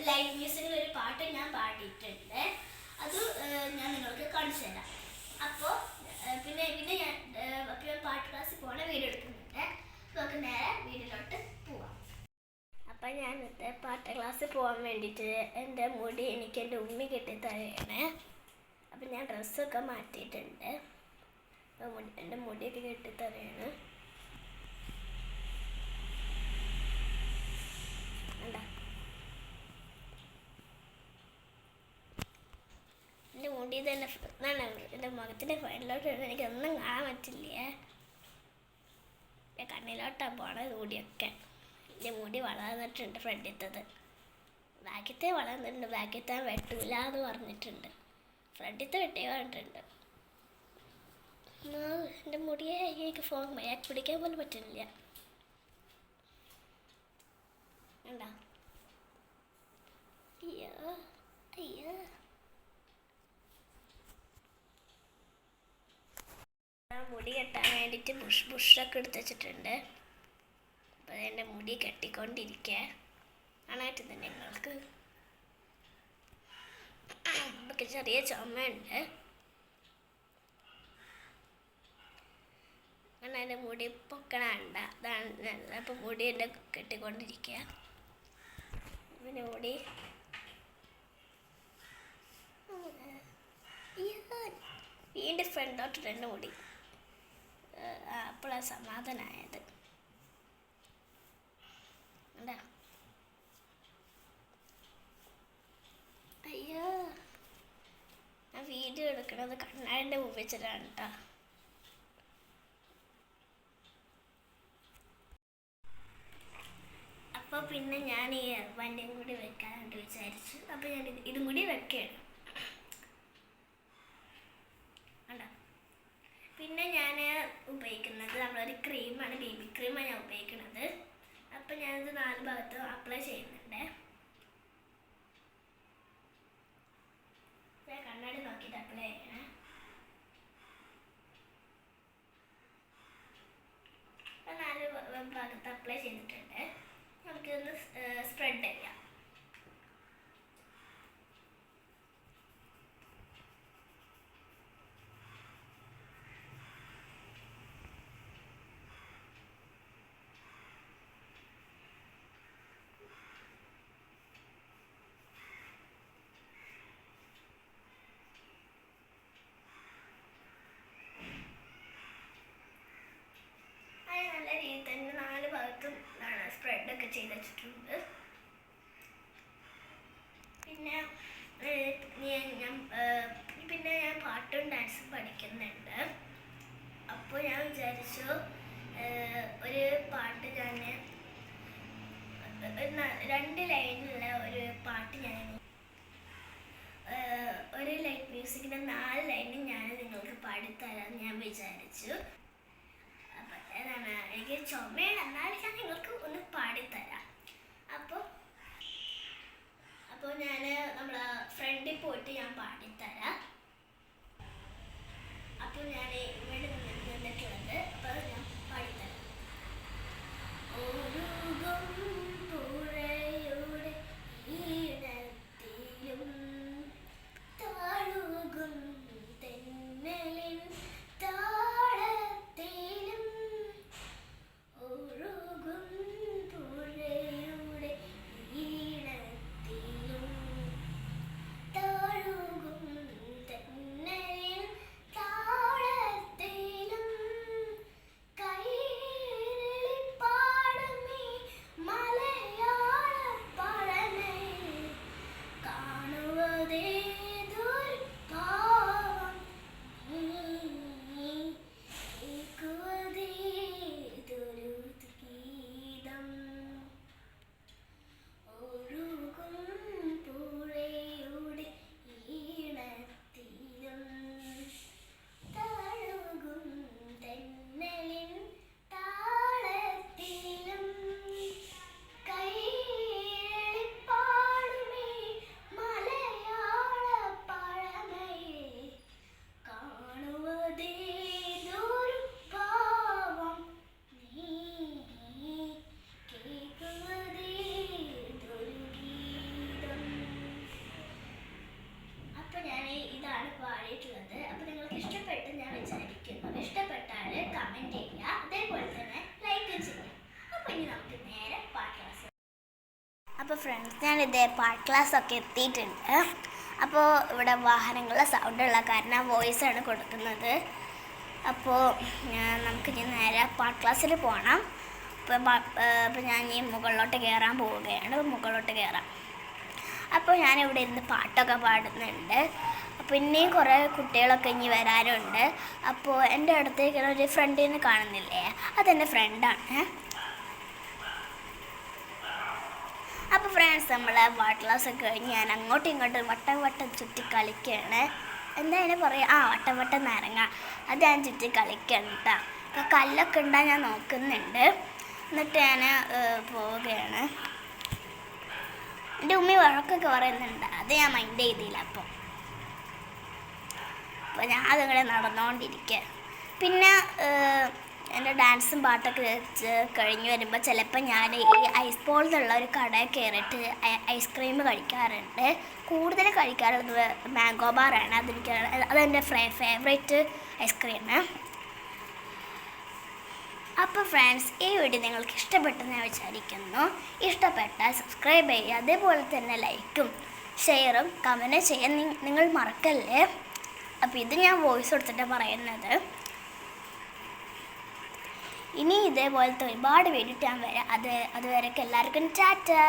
Live മ്യൂസിക്കിൽ ഒരു പാട്ട് ഞാൻ പാടിയിട്ടുണ്ട്. അത് ഞാൻ നിങ്ങൾക്ക് കാണിച്ചു തരാം. അപ്പോൾ പിന്നെ പിന്നെ ഞാൻ പാട്ട് ക്ലാസ്സിൽ പോകണ വീഡിയോ എടുക്കുന്നുണ്ട്. നമുക്ക് നേരെ വീഡിയോയിലോട്ട് പോവാം. അപ്പം ഞാൻ പാട്ട് ക്ലാസ്സിൽ പോകാൻ വേണ്ടിയിട്ട് എൻ്റെ മുടി എനിക്ക് എൻ്റെ ഉമ്മി കെട്ടിത്തരയാണ്. അപ്പം ഞാൻ ഡ്രസ്സൊക്കെ മാറ്റിയിട്ടുണ്ട്. എൻ്റെ മുടിയൊക്കെ കെട്ടിത്തരയാണ്. എൻ്റെ മുടി തന്നെ എൻ്റെ മുഖത്തിൻ്റെ ഫ്രണ്ടിലോട്ട് എനിക്കൊന്നും കാണാൻ പറ്റില്ലേ. കണ്ണിലോട്ടാണ് പോണത് മുടിയൊക്കെ. എൻ്റെ മുടി വളർന്നിട്ടുണ്ട് ഫ്രണ്ടിലത്തത്. ബാക്കിത്തെ വളർന്നിട്ടുണ്ട്. ബാക്കിത്തെ വെട്ടൂല എന്ന് പറഞ്ഞിട്ടുണ്ട്. ഫ്രണ്ടിലത്തെ വെട്ടി പറഞ്ഞിട്ടുണ്ട്. എൻ്റെ മുടിയെ എനിക്ക് ഫോൺ പിടിക്കാൻ പോലും പറ്റുന്നില്ല. കണ്ടോ? അയ്യോ അയ്യോ. മുടി കെട്ടാൻ വേണ്ടിയിട്ട് ബുഷൊക്കെ എടുത്ത് വെച്ചിട്ടുണ്ട്. അപ്പോൾ എൻ്റെ മുടി കെട്ടിക്കൊണ്ടിരിക്കുക. കാണാറ്റുന്നുണ്ട് നിങ്ങൾക്ക്. നമുക്ക് ചെറിയ ചുമയുണ്ട്. അങ്ങനെ എൻ്റെ മുടി പൊക്കണണ്ട. അതാണ്. അപ്പോൾ മുടി എൻ്റെ കെട്ടിക്കൊണ്ടിരിക്കുക. പിന്നെ മുടി വീണ്ടും ഫ്രണ്ടോട്ട് എൻ്റെ മുടി. അപ്പോഴാണ് സമാധാനമായത്. എന്താ? അയ്യോ, ഞാൻ വീഡിയോ എടുക്കണത് കണ്ണാടിൻ്റെ മുമ്പ് വെച്ചിട്ടാണ് കേട്ടോ. അപ്പോൾ പിന്നെ ഞാൻ ഈ വണ്ടിയും കൂടി വെക്കാനായിട്ട് വിചാരിച്ചു. അപ്പോൾ ഞാൻ ഇതും കൂടി വെക്കുകയാണ്. കണ്ടോ? പിന്നെ ഞാൻ ഉപയോഗിക്കുന്നത് നമ്മളൊരു ക്രീമാണ്, ബേബി ക്രീമാണ് ഞാൻ ഉപയോഗിക്കുന്നത്. അപ്പം ഞാനിത് 4 ഭാഗത്തും അപ്ലൈ ചെയ്യുന്നുണ്ട്. ഞാൻ കണ്ണാടി നോക്കിയിട്ട് അപ്ലൈ ചെയ്യണേ. അപ്പം 4 ഭാഗത്ത് അപ്ലൈ ചെയ്തിട്ടുണ്ട്. നമുക്കിതൊന്ന് സ്പ്രെഡ് ചെയ്യാം. തന്നെ 4 ഭാഗത്തും സ്പ്രെഡൊക്കെ ചെയ്ത് വെച്ചിട്ടുണ്ട്. പിന്നെ ഞാൻ പാട്ടും ഡാൻസും പഠിക്കുന്നുണ്ട്. അപ്പോൾ ഞാൻ വിചാരിച്ചു ഒരു പാട്ട് ഞാൻ 2 ലൈനിലുള്ള ഒരു പാട്ട് ഞാൻ ഒരു ലൈറ്റ് മ്യൂസിക്കിൻ്റെ 4 ലൈനും ഞാൻ നിങ്ങൾക്ക് പാടിത്തരാമെന്ന് ഞാൻ വിചാരിച്ചു. എനിക്ക് ചുമയാണ്, എന്നാലും ഞാൻ നിങ്ങൾക്ക് ഒന്ന് പാടിത്തരാം. അപ്പോൾ ഞാൻ നമ്മളെ ഫ്രണ്ടിൽ പോയിട്ട് ഞാൻ പാടിത്തരാം. അപ്പോൾ ഞാൻ ഇവിടെ നിന്നിട്ടുള്ളത്. അപ്പോൾ ഞാൻ പാടിത്തരാം. ഒഴുകും പുഴയുടെ ഈണത്തിലും താഴുകും തെന്നലിൻ താളത്തിലും ഒഴുകും പുഴയുടെ ഈണത്തിലും താഴുകും തെന്നലിൻ താളത്തിലും അപ്പോൾ ഫ്രണ്ട്സ് ഞാനിതേ പാട്ട് ക്ലാസ്സൊക്കെ എത്തിയിട്ടുണ്ട്. അപ്പോൾ ഇവിടെ വാഹനങ്ങളുടെ സൗണ്ടുള്ള കാരണം വോയിസാണ് കൊടുക്കുന്നത്. അപ്പോൾ നമുക്ക് ഇനി നേരെ പാട്ട് ക്ലാസ്സിൽ പോകണം. അപ്പോൾ ഞാൻ ഈ മുകളിലോട്ട് കയറാൻ പോവുകയാണ്. മുകളിലോട്ട് കയറാം. അപ്പോൾ ഞാനിവിടെ ഇരുന്ന് പാട്ടൊക്കെ പാടുന്നുണ്ട്. അപ്പോൾ ഇനിയും കുറേ കുട്ടികളൊക്കെ ഇനി വരാനുണ്ട്. അപ്പോൾ എൻ്റെ അടുത്തേക്ക് ഒരു ഫ്രണ്ടിനെ കാണുന്നില്ലേ, അതെൻ്റെ ഫ്രണ്ടാണ്. അപ്പോൾ ഫ്രണ്ട്സ് നമ്മളെ പാട്ട് ക്ലാസ്സൊക്കെ കഴിഞ്ഞ് ഞാൻ അങ്ങോട്ടും ഇങ്ങോട്ടും വട്ടം വട്ടം ചുറ്റി കളിക്കുകയാണ്. എന്താ അതിനെ പറയുക, വട്ടം വട്ടം നാരങ്ങ, അത് ഞാൻ ചുറ്റി കളിക്കുകയാണ് കേട്ടോ. അപ്പോൾ കല്ലൊക്കെ ഉണ്ടാകാൻ ഞാൻ നോക്കുന്നുണ്ട്. എന്നിട്ട് ഞാൻ പോവുകയാണ്. എൻ്റെ ഉമ്മി വഴക്കൊക്കെ പറയുന്നുണ്ട്, അത് ഞാൻ മൈൻഡ് ചെയ്തില്ല. അപ്പോൾ ഞാൻ അതിങ്ങനെ നടന്നുകൊണ്ടിരിക്കുക. പിന്നെ എൻ്റെ ഡാൻസും പാട്ടൊക്കെ കഴിഞ്ഞ് വരുമ്പോൾ ചിലപ്പോൾ ഞാൻ ഈ ഐസ് ബോൾ എന്നുള്ള ഒരു കടയിൽ കയറിയിട്ട് ഐസ്ക്രീം കഴിക്കാറുണ്ട്. കൂടുതൽ കഴിക്കാറുള്ളത് മാംഗോ ബാറാണ്. അതെൻ്റെ ഫേവറേറ്റ് ഐസ്ക്രീം. അപ്പോൾ ഫ്രണ്ട്സ്, ഈ വീഡിയോ നിങ്ങൾക്ക് ഇഷ്ടപ്പെട്ടെന്ന് ഞാൻ വിചാരിക്കുന്നു. ഇഷ്ടപ്പെട്ടാൽ സബ്സ്ക്രൈബ് ചെയ്യുക, അതേപോലെ തന്നെ ലൈക്കും ഷെയറും കമൻറ്റ് ചെയ്യാൻ നിങ്ങൾ മറക്കല്ലേ. അപ്പോൾ ഇത് ഞാൻ വോയിസ് കൊടുത്തിട്ട് പറയുന്നത്. ഇനി ഇതേപോലത്തെ ഒരുപാട് വീഡിയോ ഞാൻ വരാം. അതുവരെയൊക്കെ എല്ലാവർക്കും ടാറ്റാ.